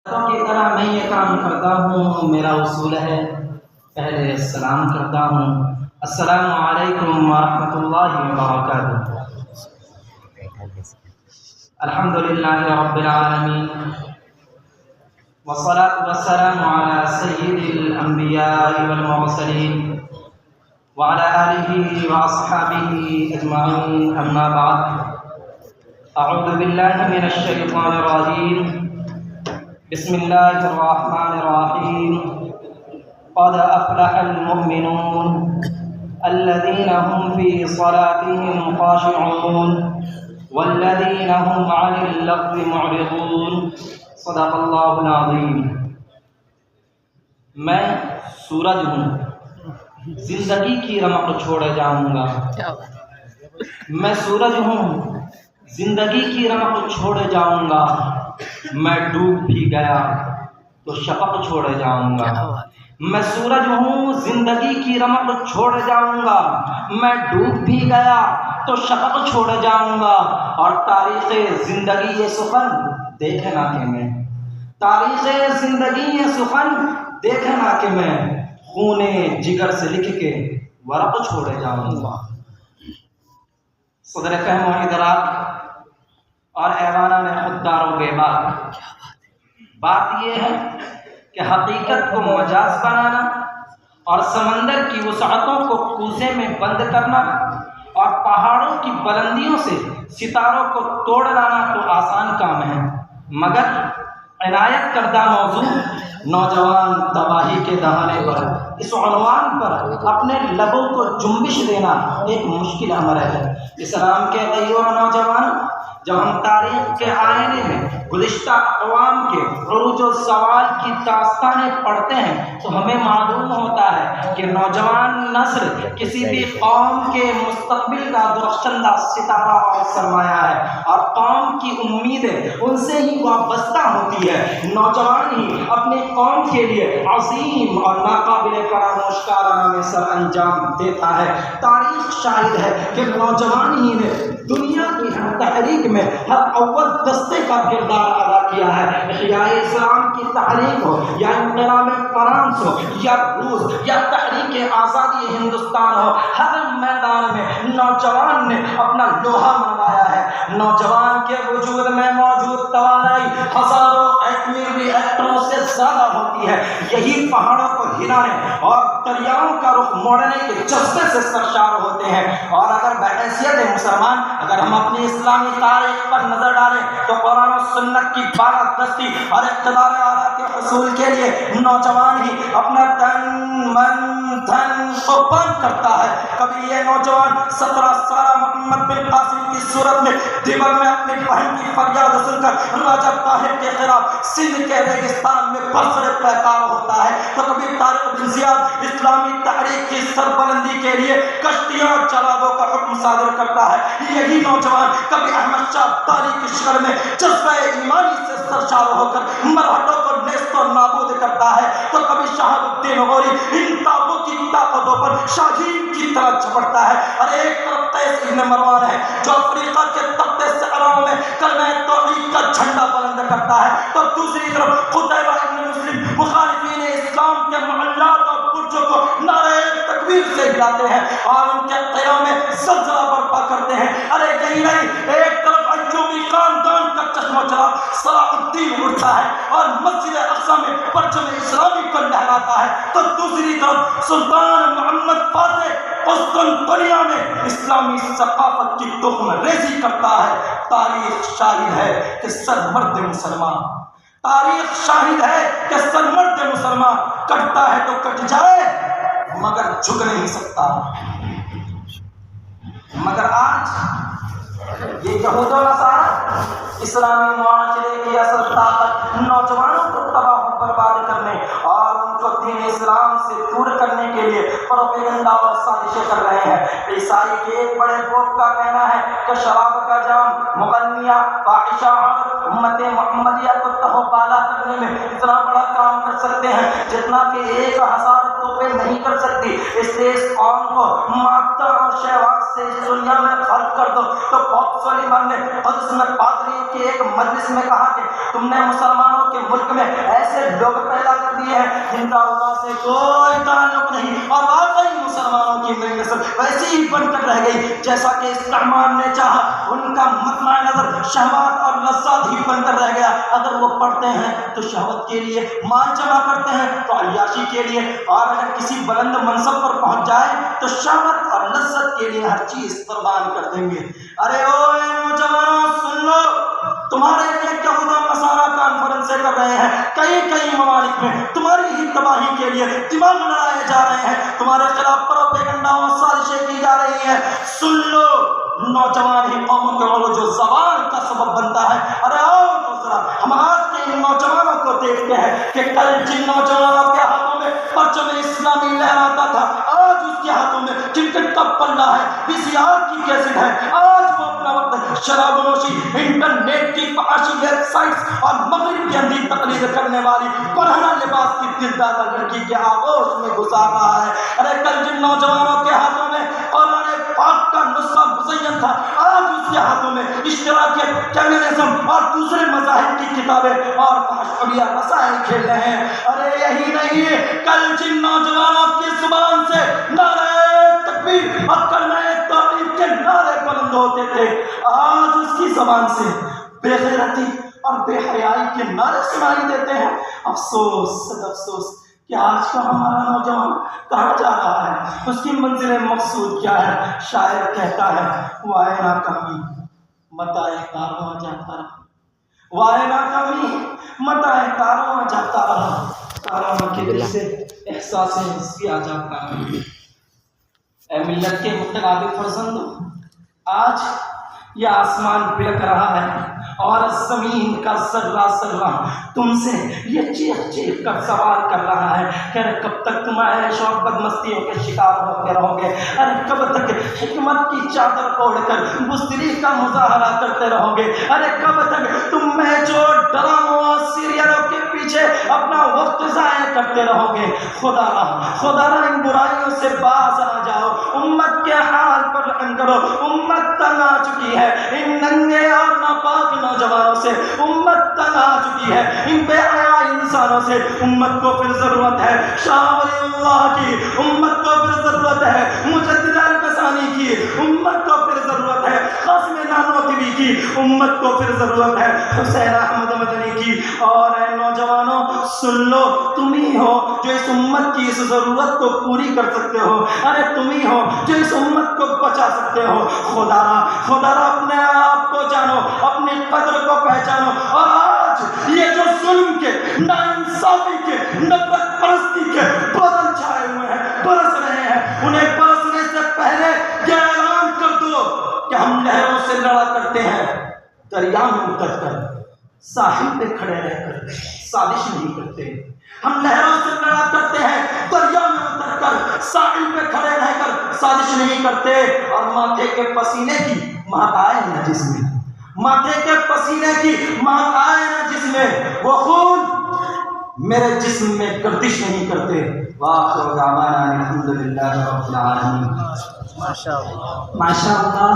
کی طرح میں یہ کام کرتا ہوں، میرا اصول ہے پہلے سلام کرتا ہوں، السلام علیکم ورحمۃ اللہ وبرکاتہ۔ الحمدللہ رب العالمین والصلاة والسلام علی سید الانبیاء والمرسلین وعلى آلہ واصحابہ اجمعین، اما بعد، اعوذ باللہ من الشیطان الرجیم، بسم اللہ الرحمن الرحیم، قد افلح المؤمنون الذین هم فی صلاتهم خاشعون والذین هم عن اللغو معرضون، صدق اللہ العظیم۔ میں سورج ہوں، زندگی کی رمق چھوڑے جاؤں گا۔ میں سورج ہوں، زندگی کی رمق چھوڑے جاؤں گا۔ میں ڈوب بھی گیا تو شفق چھوڑے جاؤں گا۔ میں سورج ہوں، زندگی کی رمق چھوڑے جاؤں گا۔ میں ڈوب بھی گیا تو شفق چھوڑے جاؤں گا۔ اور تاریخ زندگی یہ سخن دیکھنا کہ میں، تاریخ زندگی یہ سخن دیکھنا کہ میں خون جگر سے لکھ کے ورق چھوڑے جاؤں گا۔ صدر فہم و ادراک اور ایوانان خوددار و بیباک، بات یہ ہے کہ حقیقت کو مجاز بنانا اور سمندر کی وسعتوں کو کوزے میں بند کرنا اور پہاڑوں کی بلندیوں سے ستاروں کو توڑ لانا تو آسان کام ہے، مگر عنایت کردہ موضوع نوجوان تباہی کے دہانے پر، اس عنوان پر اپنے لبوں کو جنبش دینا ایک مشکل امر ہے۔ اسلام کے غیور نوجوان، جب ہم تاریخ کے آئینے میں گزشتہ اقوام کے عروج و زوال کی داستانیں پڑھتے ہیں تو ہمیں معلوم ہوتا ہے کہ نوجوان نسل کسی بھی قوم کے مستقبل کا درخشندہ ستارہ اور سرمایہ ہے، اور قوم کی امیدیں ان سے ہی وابستہ ہوتی ہے۔ نوجوان ہی اپنے قوم کے لیے عظیم اور ناقابل فراموش کارنامے سر انجام دیتا ہے۔ تاریخ شاہد ہے کہ نوجوان ہی نے دنیا کی ہر تحریک میں ہر اول دستے کا کردار ادا کیا ہے۔ احیاء اسلام کی تحریک ہو یا انقلاب فرانس ہو یا روس یا تحریک آزادی ہندوستان ہو، ہر میدان میں نوجوان نے اپنا لوہا منوایا ہے۔ نوجوان کے وجود میں موجود توانائی ہزاروں ایٹمی ری ایکٹروں سے زیادہ ہوتی ہے۔ یہی پہاڑوں کو ہلانے اور دریاؤں کا رخ موڑنے کے جذبے سے سرشار ہوتے ہیں۔ اور اگر بحیثیت مسلمان اگر ہم اپنی اسلامی تاریخ پر نظر ڈالیں تو قرآن و سنت کی بالادستی اور اقتدار اعلیٰ کے حصول کے لیے نوجوان ہی اپنا تن من دھن قربان کرتا ہے۔ کبھی یہ نوجوان 17 سالہ محمد بن قاسم کی صورت میں دیوبند میں اپنی بہن کی فریاد سن کر راجہ طاہر کے خلاف سندھ کے ریگستان میں برسر پیکار ہوتا ہے، تو کبھی طارق بن زیاد اسلامی تحریک کی سربلندی کے لیے کشتیوں اور جلادوں کا حکم صادر کرتا ہے۔ یہی نوجوان کبھی احمد شاہ ابدالی کی شکل میں جذبہ ایمانی سے سرشار ہو کر مرہٹوں کو نیست و نابود کرتا ہے، تو کبھی شہاب الدین غوری ان تابوتی طاقتوں پر شاہین کی طرح جھپٹتا ہے۔ اور ایک طرف قیس ابن مروان ہے جو افریقہ کے تختے صحراؤں میں کلمہ توحید کا جھنڈا بلند کرتا ہے، تو دوسری طرف قتیبہ ابن مسلم مخالفین اسلام کے محلات اور برجوں کو نعرہ تکبیر سے ہلاتے ہیں اور ان کے قیام میں زلزلہ برپا کرتے ہیں۔ ارے یہی نہیں، ایک طرف ایوبی خاندان کا چشمہ چراغ صلاح الدین اڑتا ہے اور مسجد اقصی میں پرچم اسلامی کو لہراتا ہے، تو دوسری طرف سلطان محمد فاتح قسطنطنیہ میں اسلامی ثقافت کی تخم ریزی کرتا ہے۔ تاریخ شاہد ہے کہ سرمرد مسلمان، تاریخ شاہد ہے کہ سرمرد مسلمان کٹتا ہے تو کٹ جائے مگر جھک نہیں سکتا۔ مگر آج یہ یہود و نصارہ اسلامی معاشرے کی اصل طاقت نوجوانوں کو تباہ و برباد کرنے اور ان کو دین اسلام سے دور کرنے کے لیے پروپیگنڈا اور سازشیں کر رہے ہیں۔ عیسائی کے ایک بڑے گروپ کا کہنا ہے کہ شراب کا جام، مغنیہ، فاحشہ اور امت محمدیہ کو تہو بالا کرنے میں اتنا بڑا کام کر سکتے ہیں جتنا کہ 1000 توپیں نہیں کر سکتی۔ اس لیے اس قوم کو مادہ اور شہوات سے اس دنیا میں خلق کر دو۔ تو پوپ سلیمان نے قدس میں پادری کی ایک مجلس میں کہا کہ تم نے مسلمانوں کے ملک میں ایسے لوگ پیدا کر دیے ہیں جن کا اللہ سے کوئی تعلق نہیں، اور واقعی مسلمانوں کی نئی نسل ویسی ہی بن کر رہ گئی جیسا کہ استعمار نے چاہا۔ ان کا مطمع نظر شہوات اور لذات ہی بن کر رہ گیا۔ اگر وہ پڑھتے ہیں تو شہوت کے لیے، مال جمع کرتے ہیں تو عیاشی کے لیے، اور اگر کسی بلند منصب پر پہنچ جائے تو شہوت اور لذت کے لیے ہر چیز قربان کر دیں گے۔ ارے او نوجوانوں سن لو، تمہارے لیے یہودا نصارہ کانفرنسیں کر رہے ہیں کئی ممالک میں، تمہاری ہی تباہی کے لیے دماغ لڑائے جا رہے ہیں، تمہارے خلاف پروپیگنڈا اور سازشیں کی جا رہی ہیں۔ سن لو، نوجوان ہی قوموں کے وہ جو زوال کا سبب بنتا ہے۔ ارے آؤ تو ذرا ہم آج کے ان نوجوانوں کو دیکھتے ہیں کہ کل جن نوجوانوں کے ہاتھوں میں پرچم اسلامی لہراتا تھا، آج اس کے ہاتھوں میں کرکٹ کا پلہ ہے، VCR کی کیسٹ ہے، آج وہ اپنا وقت شراب نوشی، انٹرنیٹ کی فحاشی ویب سائٹس اور مغرب کی اندھی تقلید کرنے والی پرہنہ لباس کی دلدادہ لڑکی کے آغوش میں گزار رہا ہے۔ ارے کل جن نوجوانوں کے ہاتھوں میں قرآن پاک کا نسخہ مزین تھا، آج اس کے ہاتھوں میں اشتراکیت، کمیونزم اور دوسرے مذاہب کی کتابیں اور فحشیہ رسائل کھیل رہے ہیں۔ ارے یہی نہیں، کل جن نوجوانوں کی زبان سے نعرہ تکبیر اور کلمہ توحید کے نعرے بلند ہوتے تھے، آج اس کی زبان سے بے غیرتی اور بے حیائی کے نعرے سنائی دیتے ہیں۔ افسوس، صد افسوس کہ آج کا ہمارا نوجوان کہاں جا رہا ہے، اس کی منزل مقصود کیا ہے۔ شاعر کہتا ہے، وائے ناکامی متاع کارواں جاتا رہا، وائے ناکامی متاع کارواں جاتا رہا، کارواں کے دل سے احساس نسیاں جاتا رہا۔ اے ملت کے متقابل فرزندوں، آج یہ آسمان بلک رہا ہے اور زمین کا ذرہ ذرہ تم سے یہ چیخ چیخ کر سوال کر رہا ہے کہ کب تک تم عیش اور بدمستیوں کے شکار ہوتے رہو گے؟ ارے کب تک حکمت کی چادر اوڑھ کر بزدلی کا مظاہرہ کرتے رہو گے؟ ارے کب تک تم میچوں ڈراموں اور سیریلوں کے پیچھے اپنا وقت ضائع کرتے رہو گے؟ خدا را ان برائیوں سے باز آ جاؤ، امت کے حال پر رحم کرو۔ امت تنگ آ چکی ہے ان ننگے اور ناپاک نوجوانوں سے، امت تنگ آ چکی ہے ان بے حیا انسانوں سے۔ امت کو پھر ضرورت ہے شاہ ولی اللہ کی، امت کو پھر ضرورت ہے مجدد الفسانی کی، امت کو پھر ضرورت ہے قاسم نانوتوی کی، امت کو پھر ضرورت ہے حسین احمد مدنی کی۔ اور اے نوجوانوں سن لو، تم ہی ہو جو اس امت کی اس ضرورت کو پوری کر سکتے ہو۔ ارے تم ہی ہو جو اس امت کو بچا سکتے ہو۔ خدا را اپنے آپ کو جانو، اپنی قدر کو پہچانو، اور آج یہ جو ظلم کے، ناانصافی کے، نفرت پرستی کے بادل چھائے ہوئے ہیں، برس رہے ہیں، انہیں برسنے سے پہلے یہ اعلان کر دو کہ ہم لہروں سے لڑا کرتے ہیں، دریا میں اتر کر ساحل پہ کھڑے رہ کر سازش نہیں کرتے۔ ہم لہروں سے لڑا کرتے ہیں، دریا میں اتر کر ساحل پہ کھڑے رہ کر سازش نہیں کرتے۔ اور ماتھے کے پسینے کی مہک آئے نہ جس میں، ماتھے کے پسینے کی مہک آئے نہ جس میں، وہ خون میرے جسم میں گردش نہیں کرتے۔ وآخر دعوانا الحمدللہ رب العالمین۔ ماشاءاللہ۔